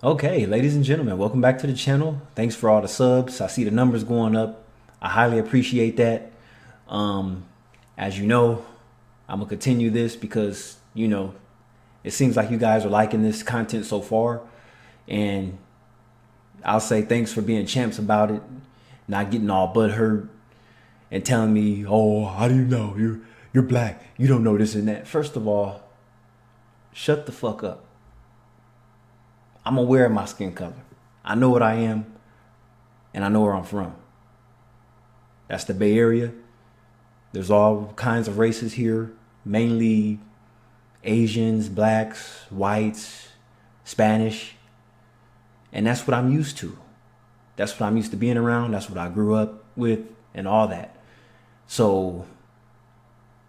Okay, ladies and gentlemen, welcome back to the channel. Thanks for all the subs. I see the numbers going up. I highly appreciate that. Um, as you know, I'm gonna continue this because it seems like you guys are liking this content so far, and I'll say thanks for being champs about it, not getting all butthurt and telling me, "Oh, how do you know you're black? You don't know this and that." First of all, shut the fuck up. I'm aware of my skin color. I know what I am, and I know where I'm from. That's the Bay Area. There's all kinds of races here, mainly Asians, blacks, whites, Spanish, and that's what I'm used to. That's what I'm used to being around. That's what I grew up with and all that. So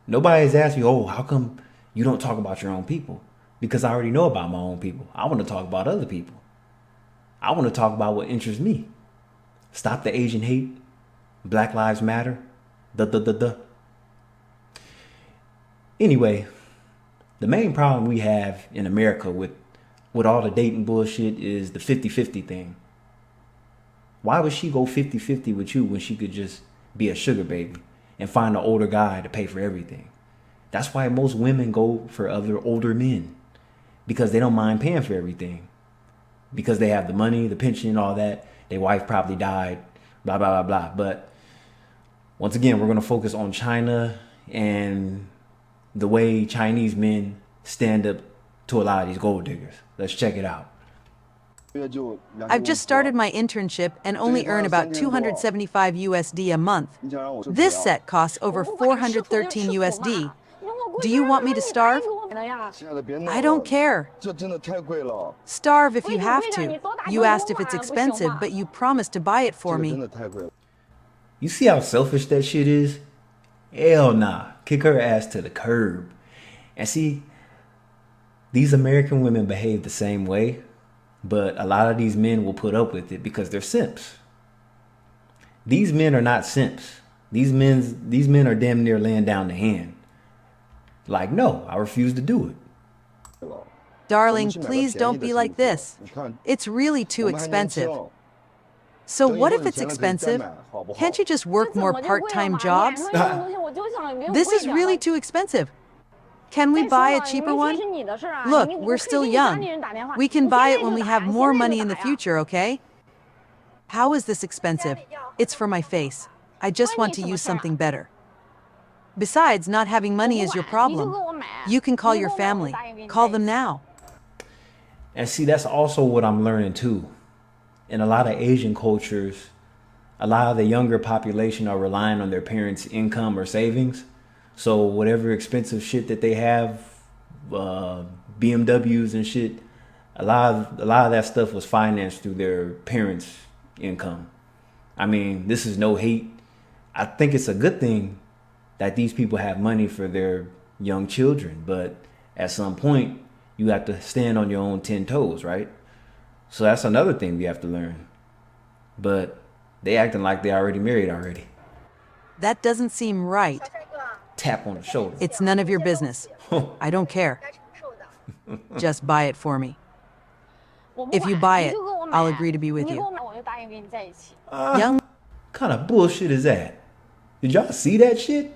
nobody's asked me, "Oh, how come you don't talk about your own people?" Because I already know about my own people. I want to talk about other people. I want to talk about what interests me. Stop the Asian hate. Black Lives Matter. Duh. Anyway, the main problem we have in America with all the dating bullshit is the 50-50 thing. Why would she go 50-50 with you when she could just be a sugar baby and find an older guy to pay for everything? That's why most women go for other older men, because they don't mind paying for everything, because they have the money, the pension, all that. Their wife probably died, blah, blah, blah, blah. But once again, we're going to focus on China and the way Chinese men stand up to a lot of these gold diggers. Let's check it out. I've just started my internship and only earn about 275 USD a month. This set costs over 413 USD. Do you want me to starve? I don't care. Starve if you have to. You asked if it's expensive, but you promised to buy it for me. You see how selfish that shit is? Hell nah. Kick her ass to the curb. And see, these American women behave the same way, but a lot of these men will put up with it because they're simps. These men are not simps. These men are damn near laying down the hand. Like, no, I refuse to do it. Darling, please don't be like this. It's really too expensive. So what if it's expensive? Can't you just work more part-time jobs? This is really too expensive. Can we buy a cheaper one? Look, we're still young. We can buy it when we have more money in the future, okay? How is this expensive? It's for my face. I just want to use something better. Besides, not having money is your problem. You can call your family. Call them now. And see, that's also what I'm learning too. In a lot of Asian cultures, a lot of the younger population are relying on their parents' income or savings. So whatever expensive shit that they have, BMWs and shit, a lot of that stuff was financed through their parents' income. I mean, this is no hate. I think it's a good thing that these people have money for their young children, but at some point you have to stand on your own 10 toes, right? So that's another thing we have to learn. But they acting like they already married already. That doesn't seem right. Tap on the shoulder. It's none of your business. I don't care. Just buy it for me. If you buy it, I'll agree to be with you. Young Kind of bullshit is that? Did y'all see that shit?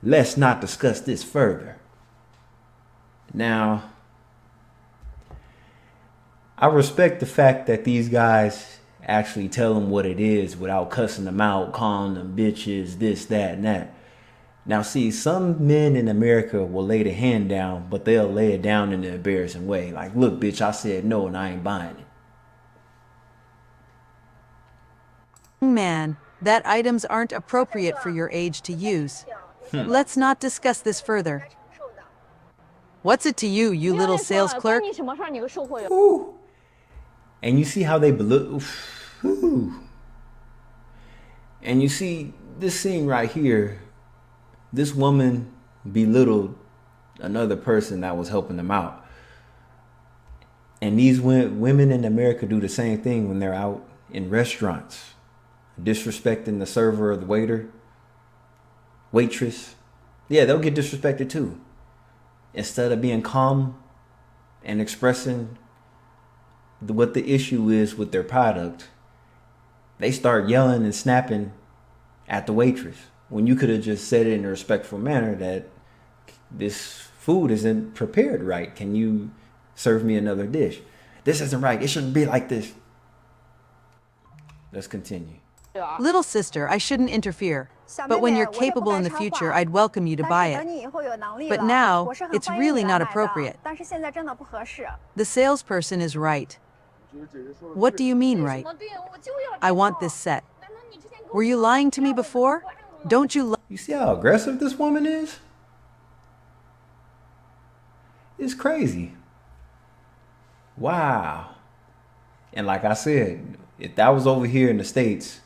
Let's not discuss this further. Now, I respect the fact that these guys actually tell them what it is without cussing them out, calling them bitches, this, that, and that. Now, see, some men in America will lay the hand down, but they'll lay it down in an embarrassing way. Like, look, bitch, I said no and I ain't buying it. man, that items aren't appropriate for your age to use. Let's not discuss this further. What's it to you, you little sales clerk? Ooh. And you see how they belittle. And you see this scene right here. This woman belittled another person that was helping them out. And these women in America do the same thing when they're out in restaurants, disrespecting the server or the waiter, waitress. Yeah, they'll get disrespected too. Instead of being calm and expressing what the issue is with their product, they start yelling and snapping at the waitress when you could have just said it in a respectful manner that this food isn't prepared right. Can you serve me another dish? This isn't right. It shouldn't be like this. Let's continue. Little sister, I shouldn't interfere. But when you're capable in the future, I'd welcome you to buy it. But now, it's really not appropriate. The salesperson is right. What do you mean, right? I want this set. Were you lying to me before? Don't you You see how aggressive this woman is? It's crazy. Wow. And like I said, if that was over here in the States,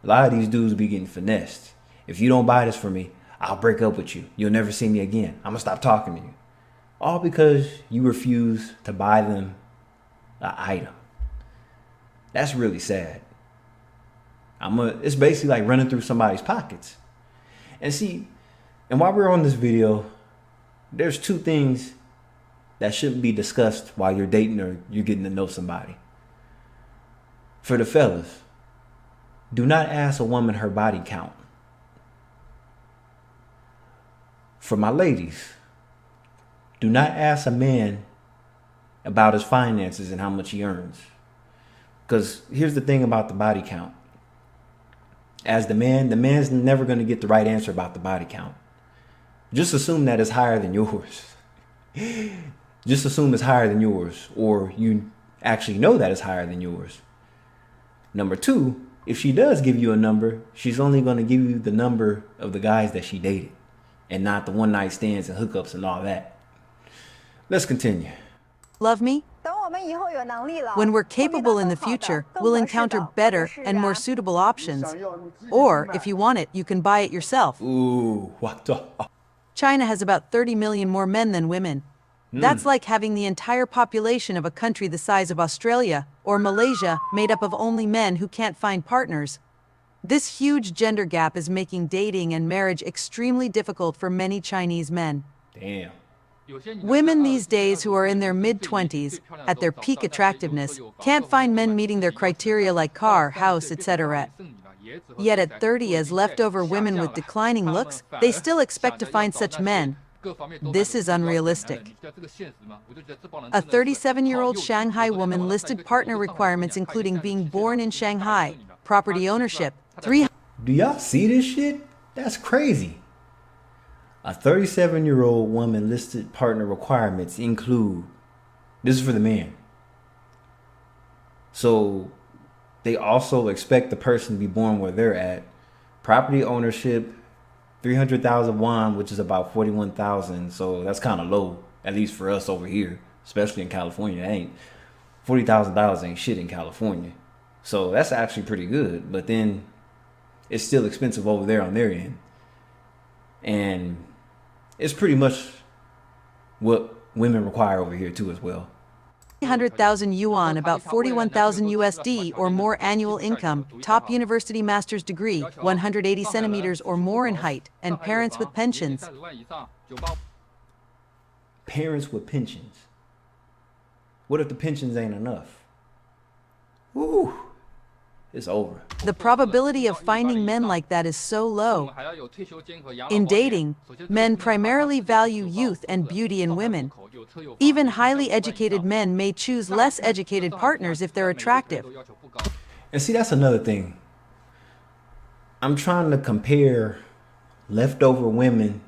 a lot of these dudes be getting finessed. If you don't buy this for me, I'll break up with you. You'll never see me again. I'm gonna stop talking to you. All because you refuse to buy them an item. That's really sad. It's basically like running through somebody's pockets. And while we're on this video, there's two things that shouldn't be discussed while you're dating or you're getting to know somebody. For the fellas, do not ask a woman her body count. For my ladies, do not ask a man about his finances and how much he earns. Because here's the thing about the body count. As the man's never going to get the right answer about the body count. Just assume that it's higher than yours. Just assume it's higher than yours, or you actually know that it's higher than yours. Number two, if she does give you a number, she's only going to give you the number of the guys that she dated, and not the one night stands and hookups and all that. Let's continue. love me? When we're capable in the future, we'll encounter better and more suitable options. Or, if you want it, you can buy it yourself. Ooh, what the? China has about 30 million more men than women. That's like having the entire population of a country the size of Australia or Malaysia made up of only men who can't find partners. This huge gender gap is making dating and marriage extremely difficult for many Chinese men. Damn. Women these days who are in their mid-20s, at their peak attractiveness, can't find men meeting their criteria like car, house, etc. Yet at 30, as leftover women with declining looks, they still expect to find such men. This is unrealistic. A 37-year-old Shanghai woman listed partner requirements including being born in Shanghai, property ownership, Do y'all see this shit? That's crazy. A 37-year-old woman listed partner requirements include, this is for the man. So they also expect the person to be born where they're at. Property ownership, 300,000 won, which is about 41,000. So that's kind of low, at least for us over here, especially in California. $40,000 ain't shit in California. So that's actually pretty good. But then it's still expensive over there on their end. And it's pretty much what women require over here too as well. 300,000 yuan, about 41,000 USD or more annual income, top university master's degree, 180 centimeters or more in height, and parents with pensions. Parents with pensions. What if the pensions ain't enough? Woo, it's over. The probability of finding men like that is so low. In dating, men primarily value youth and beauty in women. Even highly educated men may choose less educated partners if they're attractive. And see, that's another thing. I'm trying to compare leftover women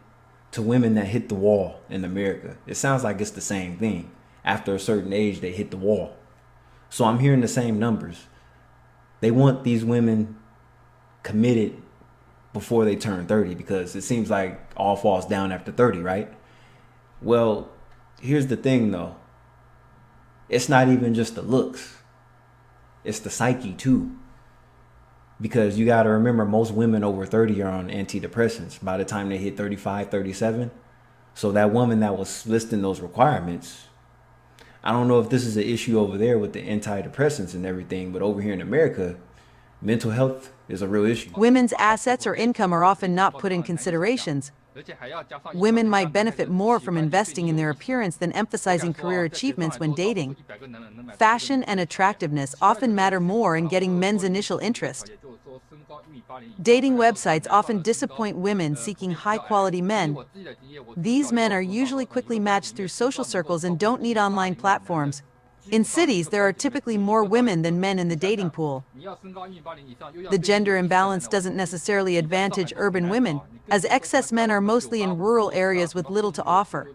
to women that hit the wall in America. It sounds like it's the same thing. After a certain age, they hit the wall. So I'm hearing the same numbers. They want these women committed before they turn 30 because it seems like all falls down after 30, right? Well, here's the thing though. It's not even just the looks. It's the psyche too. Because you got to remember most women over 30 are on antidepressants by the time they hit 35, 37. So that woman that was listing those requirements, I don't know if this is an issue over there with the antidepressants and everything, but over here in America, mental health is a real issue. Women's assets or income are often not put in considerations, Women might benefit more from investing in their appearance than emphasizing career achievements when dating. Fashion and attractiveness often matter more in getting men's initial interest. Dating websites often disappoint women seeking high-quality men. These men are usually quickly matched through social circles and don't need online platforms. In cities, there are typically more women than men in the dating pool. The gender imbalance doesn't necessarily advantage urban women, as excess men are mostly in rural areas with little to offer.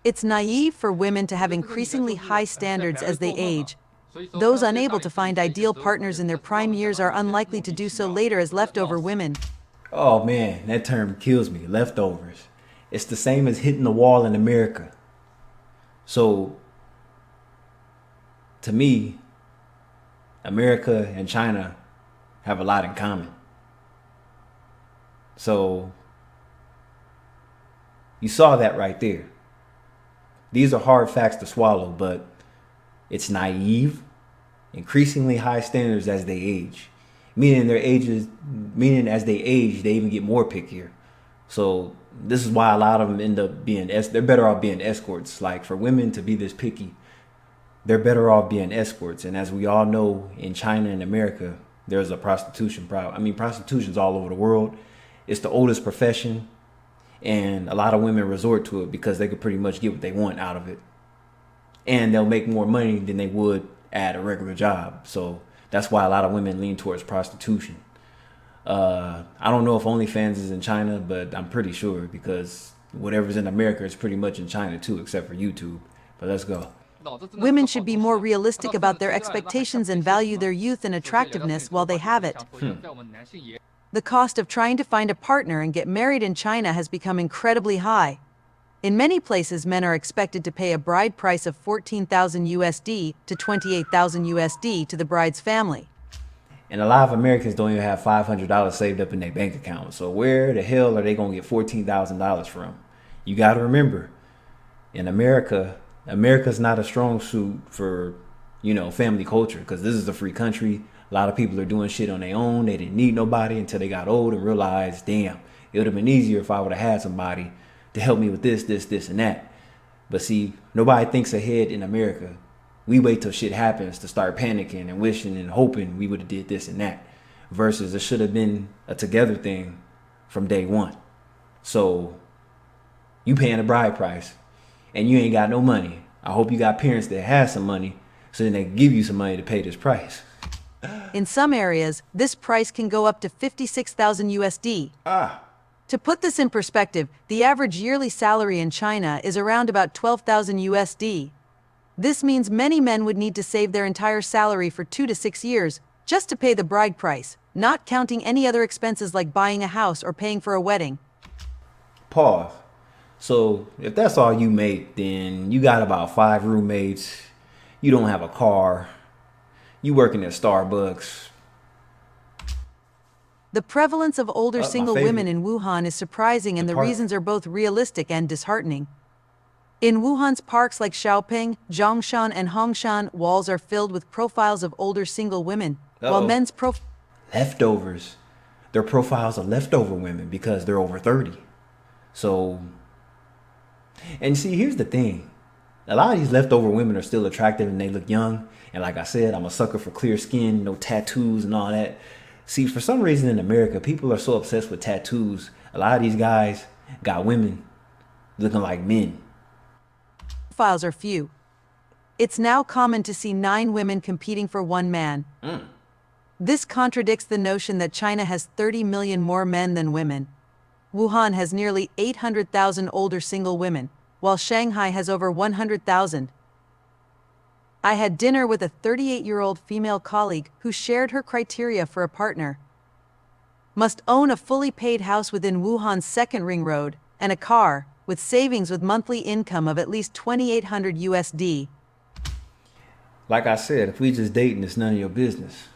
It's naive for women to have increasingly high standards as they age. Those unable to find ideal partners in their prime years are unlikely to do so later as leftover women. Oh man, that term kills me, leftovers. It's the same as hitting the wall in America. So, to me, America and China have a lot in common. So, you saw that right there. These are hard facts to swallow, but it's naive, increasingly high standards as they age. Meaning as they age, they even get more pickier. So this is why a lot of them end up being, they're better off being escorts. Like for women to be this picky, they're better off being escorts. And as we all know, in China and America, there's a prostitution problem. I mean, prostitution's all over the world. It's the oldest profession. And a lot of women resort to it because they could pretty much get what they want out of it. And they'll make more money than they would at a regular job. So that's why a lot of women lean towards prostitution. I don't know if OnlyFans is in China, but I'm pretty sure because whatever's in America is pretty much in China too, except for YouTube. But let's go. Women should be more realistic about their expectations and value their youth and attractiveness while they have it. The cost of trying to find a partner and get married in China has become incredibly high. In many places, men are expected to pay a bride price of 14,000 USD to 28,000 USD to the bride's family. And a lot of Americans don't even have $500 saved up in their bank account. So where the hell are they going to get $14,000 from? You got to remember, in America, America's not a strong suit for, family culture because this is a free country. A lot of people are doing shit on their own. They didn't need nobody until they got old and realized, damn, it would have been easier if I would have had somebody to help me with this, and that. But see, nobody thinks ahead in America. We wait till shit happens to start panicking and wishing and hoping we would have did this and that. Versus it should have been a together thing from day one. So you paying a bride price and you ain't got no money. I hope you got parents that have some money so then they can give you some money to pay this price. In some areas, this price can go up to 56,000 USD. To put this in perspective, the average yearly salary in China is around about 12,000 USD. This means many men would need to save their entire salary for 2 to 6 years just to pay the bride price, not counting any other expenses like buying a house or paying for a wedding. Pause. So if that's all you make, then you got about 5 roommates, you don't have a car, you working at Starbucks. The prevalence of older single women in Wuhan is surprising, and the reasons are both realistic and disheartening. In Wuhan's parks like Xiaoping, Zhongshan, and Hongshan, walls are filled with profiles of older single women, while men's leftovers. They're profiles of leftover women because they're over 30. So, and see, here's the thing. A lot of these leftover women are still attractive and they look young. And like I said, I'm a sucker for clear skin, no tattoos and all that. See, for some reason in America, people are so obsessed with tattoos. A lot of these guys got women looking like men. Profiles are few. It's now common to see 9 women competing for 1 man. This contradicts the notion that China has 30 million more men than women. Wuhan has nearly 800,000 older single women, while Shanghai has over 100,000. I had dinner with a 38-year-old female colleague who shared her criteria for a partner. Must own a fully paid house within Wuhan's second ring road and a car with savings with monthly income of at least 2,800 USD. Like I said, if we just dating, it's none of your business.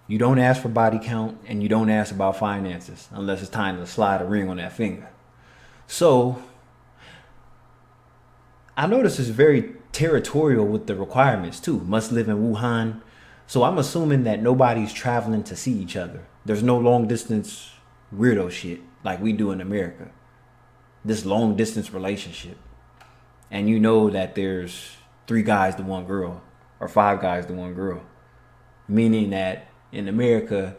You don't ask for body count and you don't ask about finances unless it's time to slide a ring on that finger. So I notice it's very territorial with the requirements too. Must live in Wuhan. So I'm assuming that nobody's traveling to see each other. There's no long distance weirdo shit like we do in America. This long distance relationship. And you know that there's 3 guys to 1 girl or 5 guys to 1 girl. Meaning that in America,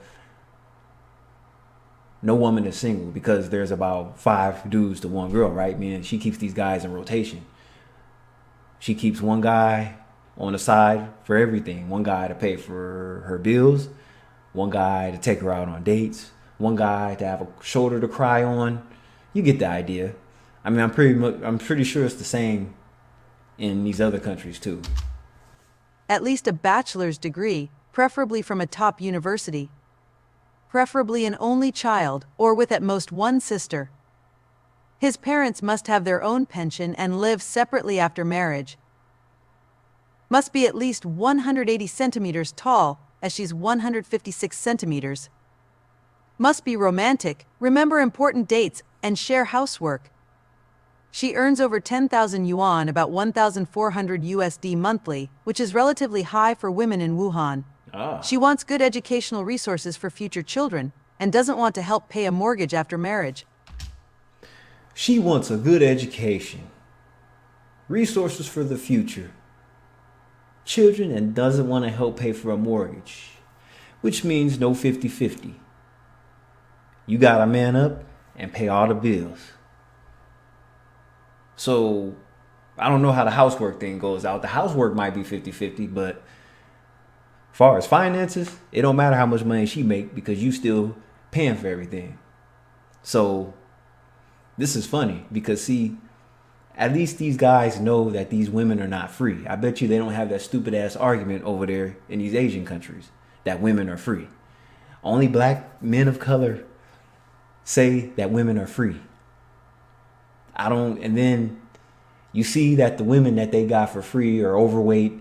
no woman is single because there's about 5 dudes to 1 girl, right? Meaning she keeps these guys in rotation. She keeps 1 guy on the side for everything. 1 guy to pay for her bills, 1 guy to take her out on dates, 1 guy to have a shoulder to cry on. You get the idea. I mean, I'm pretty sure it's the same in these other countries too. At least a bachelor's degree, preferably from a top university. Preferably an only child, or with at most 1 sister. His parents must have their own pension and live separately after marriage. Must be at least 180 centimeters tall, as she's 156 centimeters. Must be romantic, remember important dates, and share housework. She earns over 10,000 yuan, about 1,400 USD monthly, which is relatively high for women in Wuhan. She wants good educational resources for future children, and doesn't want to help pay a mortgage after marriage. She wants a good education, resources for the future, children, and doesn't want to help pay for a mortgage, which means no 50-50. You gotta man up and pay all the bills. So I don't know how the housework thing goes out. The housework might be 50-50, but as far as finances, it don't matter how much money she make because you still paying for everything. So this is funny because see, at least these guys know that these women are not free. I bet you they don't have that stupid ass argument over there in these Asian countries that women are free. Only black men of color say that women are free. And then you see that the women that they got for free are overweight.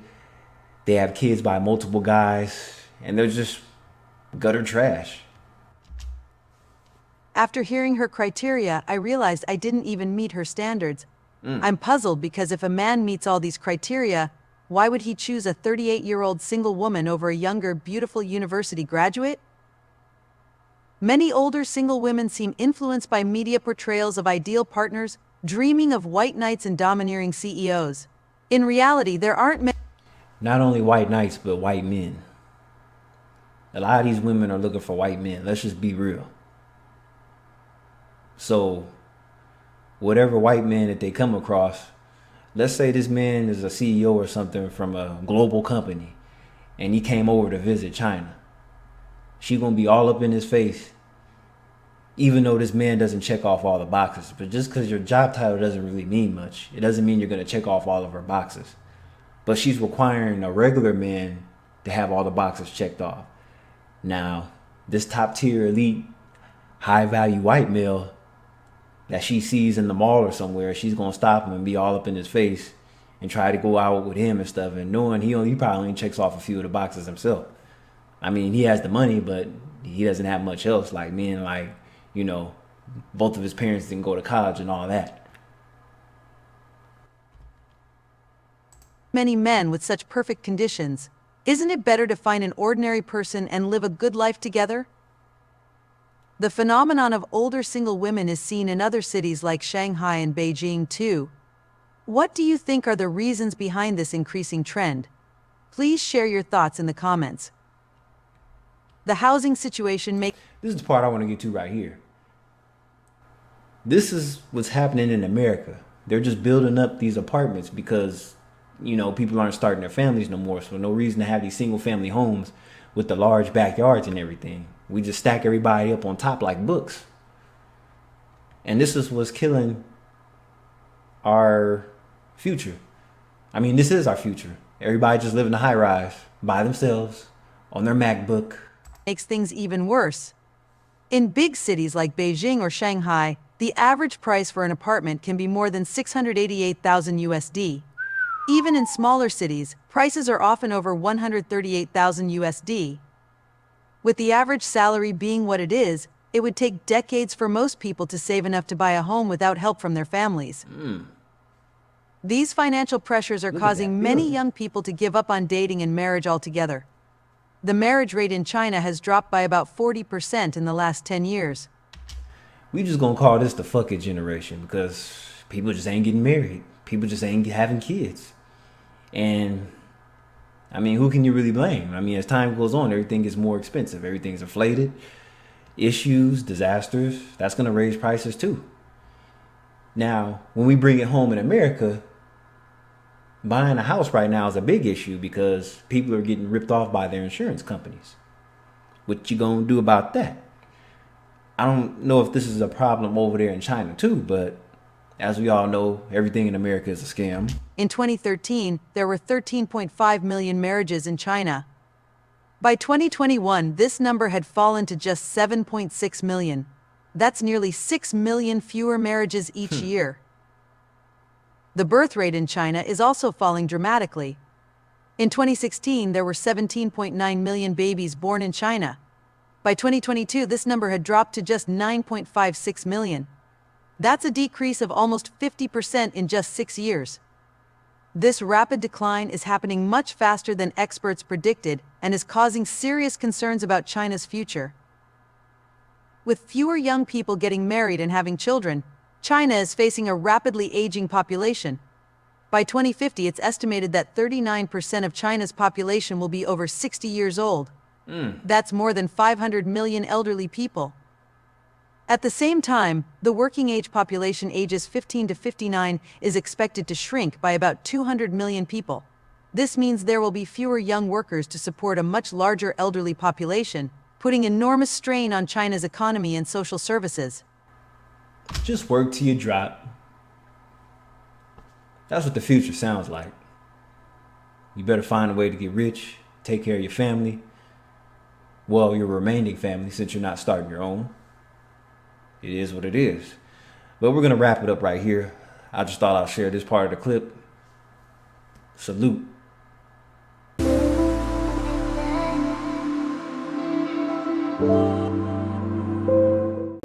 They have kids by multiple guys, and they're just gutter trash. After hearing her criteria, I realized I didn't even meet her standards. I'm puzzled because if a man meets all these criteria, why would he choose a 38-year-old single woman over a younger, beautiful university graduate? Many older single women seem influenced by media portrayals of ideal partners, dreaming of white knights and domineering CEOs. In reality, there aren't many. Not only white knights, but white men. A lot of these women are looking for white men. Let's just be real. So, whatever white man that they come across, let's say this man is a CEO or something from a global company, and he came over to visit China. She gonna be all up in his face, even though this man doesn't check off all the boxes. But just because your job title doesn't really mean much, it doesn't mean you're gonna check off all of her boxes. But she's requiring a regular man to have all the boxes checked off. Now, this top tier elite, high value white male that she sees in the mall or somewhere, she's gonna stop him and be all up in his face and try to go out with him and stuff, and knowing he probably only checks off a few of the boxes himself. I mean, he has the money, but he doesn't have much else. Like men, like, you know, both of his parents didn't go to college and all that. Many men with such perfect conditions. Isn't it better to find an ordinary person and live a good life together? The phenomenon of older single women is seen in other cities like Shanghai and Beijing too. What do you think are the reasons behind this increasing trend? Please share your thoughts in the comments. The housing situation makes... This is the part I want to get to right here. This is what's happening in America. They're just building up these apartments because, you know, people aren't starting their families no more. So no reason to have these single family homes with the large backyards and everything. We just stack everybody up on top like books. And this is what's killing our future. I mean, this is our future. Everybody just living a high rise by themselves on their MacBook. Makes things even worse. In big cities like Beijing or Shanghai, the average price for an apartment can be more than 688,000 USD. Even in smaller cities, prices are often over 138,000 USD. With the average salary being what it is, it would take decades for most people to save enough to buy a home without help from their families. These financial pressures are causing many young people to give up on dating and marriage altogether. The marriage rate in China has dropped by about 40% in the last 10 years. We just gonna call this the fuck it generation because people just ain't getting married. People just ain't having kids. And I mean, who can you really blame? I mean, as time goes on, everything gets more expensive. Everything's inflated. Issues, disasters, that's gonna raise prices too. Now, when we bring it home in America, buying a house right now is a big issue because people are getting ripped off by their insurance companies. What you gonna do about that? I don't know if this is a problem over there in China too, but as we all know, everything in America is a scam. In 2013, there were 13.5 million marriages in China. By 2021, this number had fallen to just 7.6 million. That's nearly 6 million fewer marriages each year. The birth rate in China is also falling dramatically. In 2016, there were 17.9 million babies born in China. By 2022, this number had dropped to just 9.56 million. That's a decrease of almost 50% in just 6 years. This rapid decline is happening much faster than experts predicted and is causing serious concerns about China's future. With fewer young people getting married and having children, China is facing a rapidly aging population. By 2050, it's estimated that 39% of China's population will be over 60 years old. That's more than 500 million elderly people. At the same time, the working age population ages 15 to 59 is expected to shrink by about 200 million people. This means there will be fewer young workers to support a much larger elderly population, putting enormous strain on China's economy and social services. Just work till you drop. That's what the future sounds like. You better find a way to get rich, take care of your family. Well, your remaining family, since you're not starting your own. It is what it is. But we're going to wrap it up right here. I just thought I'll share this part of the clip. Salute. Thank you.